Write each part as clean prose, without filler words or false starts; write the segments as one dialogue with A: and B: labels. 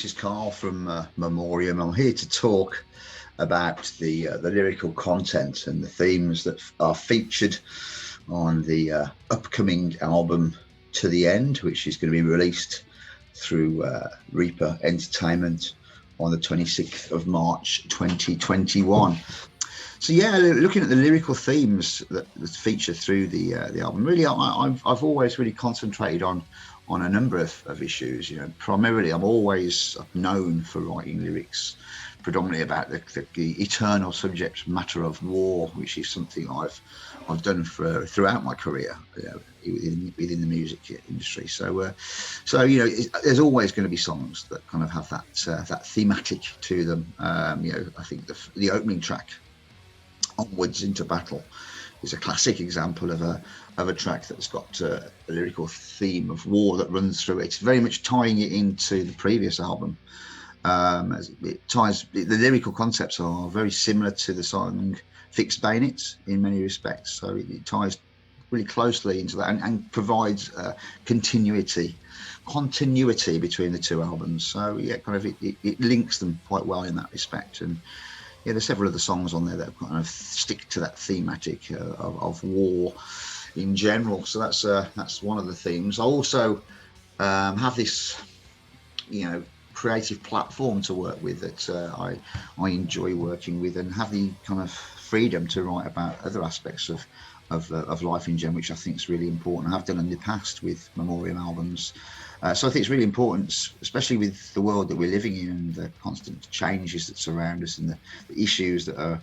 A: this is Carl from Memoriam. I'm here to talk about the lyrical content and the themes that are featured on the upcoming album To the End, which is going to be released through Reaper Entertainment on the 26th of March 2021. So yeah, looking at the lyrical themes that feature through the album, really, I've always really concentrated on a number of issues. You know, primarily I'm always known for writing lyrics predominantly about the eternal subject matter of war, which is something I've done throughout my career, within the music industry. So you know, there's always going to be songs that kind of have that thematic to them. I think the opening track, Onwards into Battle, is a classic example of a track that's got a lyrical theme of war that runs through it. It's very much tying it into the previous album. The lyrical concepts are very similar to the song Fixed Bayonets in many respects, so it ties really closely into that and provides continuity between the two albums. So yeah, kind of it links them quite well in that respect. And yeah, there's several other songs on there that kind of stick to that thematic of war in general. So that's one of the themes. I also have this, creative platform to work with that I enjoy working with, and have the kind of freedom to write about other aspects of life in general, which I think is really important. I've done in the past with Memoriam albums. So I think it's really important, especially with the world that we're living in and the constant changes that surround us and the issues that are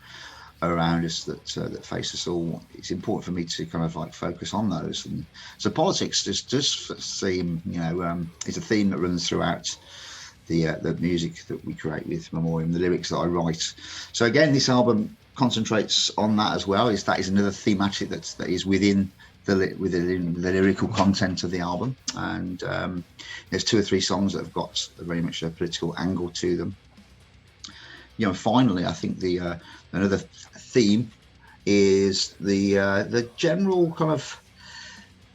A: around us that face us all. It's important for me to kind of like focus on those. And so politics does seem, is a theme that runs throughout the music that we create with Memoriam, the lyrics that I write. So again, this album concentrates on that as well. That is another thematic that is within the lyrical content of the album. And there's 2 or 3 songs that have got very much a political angle to them. Finally, I think the another theme is the general kind of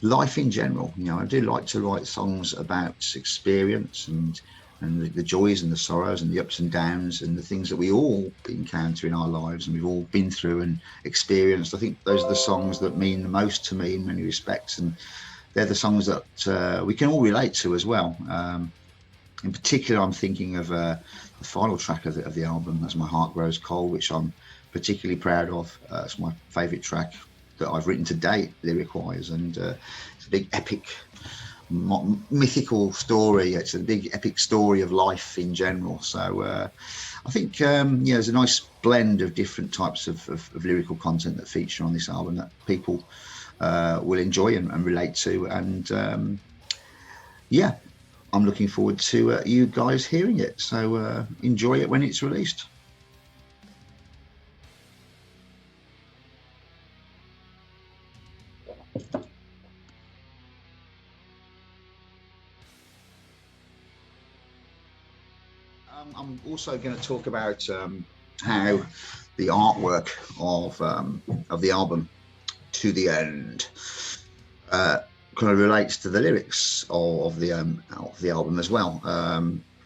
A: life in general. I do like to write songs about experience and the joys and the sorrows and the ups and downs and the things that we all encounter in our lives and we've all been through and experienced. I think those are the songs that mean the most to me in many respects, and they're the songs that we can all relate to as well. In particular, I'm thinking of the final track of the album, that's My Heart Grows Cold, which I'm particularly proud of. It's my favourite track that I've written to date, lyric-wise, and it's a big epic mythical story. It's a big epic story of life in general. So I think there's a nice blend of different types of lyrical content that feature on this album that people will enjoy and relate to. And I'm looking forward to you guys hearing it. So enjoy it when it's released. I'm also going to talk about how the artwork of the album To the End kind of relates to the lyrics of the album as well.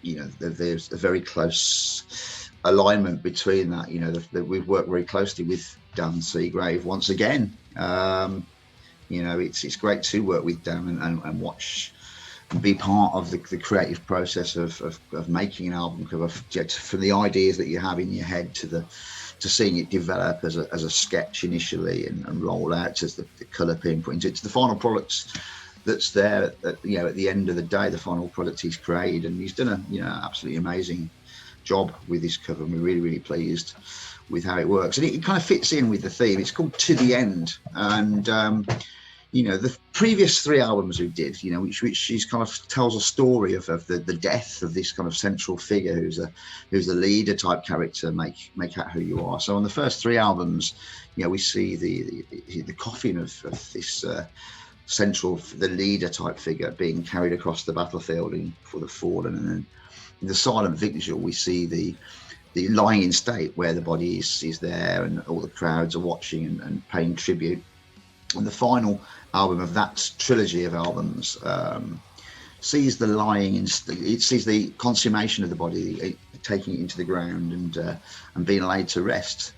A: There's a very close alignment between that. We've worked very closely with Dan Seagrave once again. It's great to work with Dan and watch and be part of the creative process of making an album, from the ideas that you have in your head to seeing it develop as a sketch initially and roll out as the colour being put into it, to the final product that's there at the end of the day, the final product he's created. And he's done a absolutely amazing job with this cover, and we're really, really pleased with how it works. And it kind of fits in with the theme. It's called To the End, and the previous 3 albums we did, which is kind of tells a story of the death of this kind of central figure who's a leader type character, make out who you are. So on the first 3 albums, we see the coffin of this the leader type figure being carried across the battlefield for the fallen, and then in the silent vigil we see the lying in state where the body is there and all the crowds are watching and paying tribute. And the final album of that trilogy of albums sees the lying, it sees the consummation of the body, taking it into the ground and being laid to rest.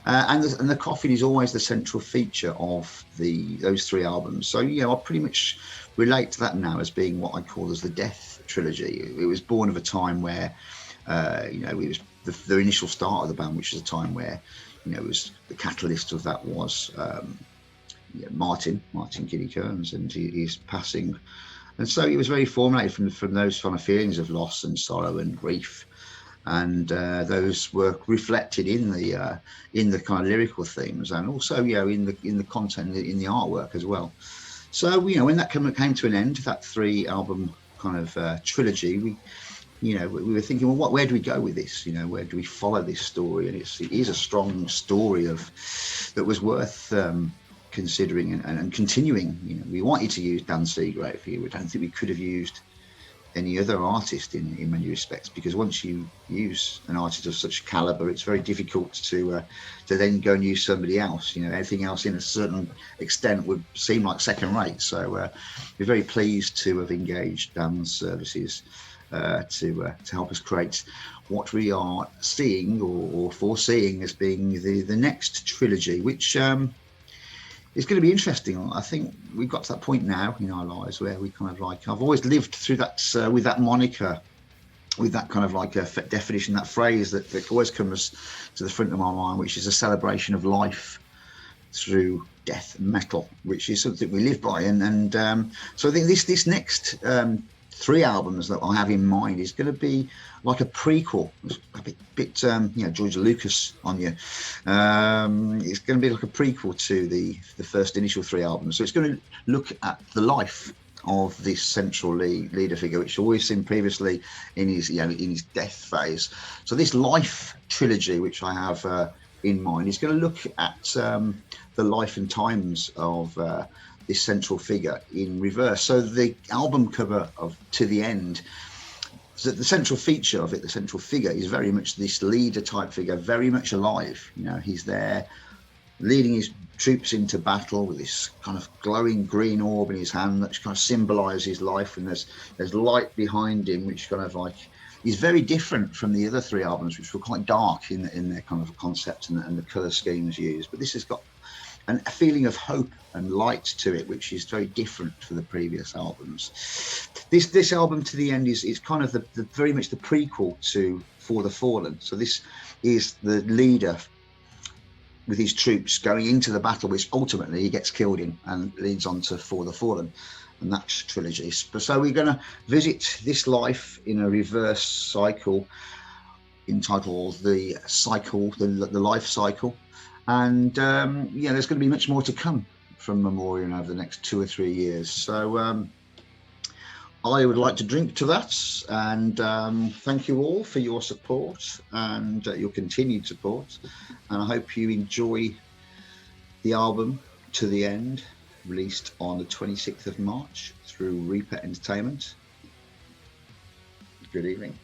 A: And the coffin is always the central feature of those 3 albums. So I pretty much relate to that now as being what I call as the Death trilogy. It was born of a time where it was the initial start of the band, which is a time where it was the catalyst of that was Martin Giddy Kearns and his passing. And so it was very formulated from those kind of feelings of loss and sorrow and grief, and those were reflected in the kind of lyrical themes, and also in the content, in the artwork as well. So when that came to an end, that 3 album kind of trilogy, we were thinking, well, where do we go with this? Where do we follow this story? And it is a strong story that was worth considering and continuing. We wanted to use Dan Seagrave here. We don't think we could have used any other artist in many respects, because once you use an artist of such caliber, it's very difficult to then go and use somebody else. Anything else in a certain extent would seem like second rate. So we're very pleased to have engaged Dan's services to help us create what we are seeing or foreseeing as being the next trilogy, which it's going to be interesting. I think we've got to that point now in our lives where we kind of I've always lived through that with that moniker, with that kind of a definition, that phrase that always comes to the front of my mind, which is a celebration of life through death metal, which is something we live by. And so I think this next 3 albums that I have in mind is going to be like a prequel, a bit George Lucas on you. It's going to be like a prequel to the first initial 3 albums. So it's going to look at the life of this central leader figure, which we've seen previously in his death phase. So this life trilogy, which I have in mind, is going to look at the life and times of this central figure in reverse. So the album cover of To the End, so the central feature of it, the central figure, is very much this leader type figure, very much alive. He's there leading his troops into battle with this kind of glowing green orb in his hand that kind of symbolises life, and there's light behind him, which kind of is very different from the other 3 albums, which were quite dark in their kind of concept and the colour schemes used. But this has got a feeling of hope and light to it, which is very different to the previous albums. This album To the End is kind of the very much the prequel to For the Fallen. So this is the leader with his troops going into the battle, which ultimately he gets killed in, and leads on to For the Fallen, and that's trilogy. So we're going to visit this life in a reverse cycle entitled The Life Cycle. And there's going to be much more to come from Memoriam over the next 2 or 3 years. So I would like to drink to that, and thank you all for your support and your continued support. And I hope you enjoy the album To the End, released on the 26th of March through Reaper Entertainment. Good evening.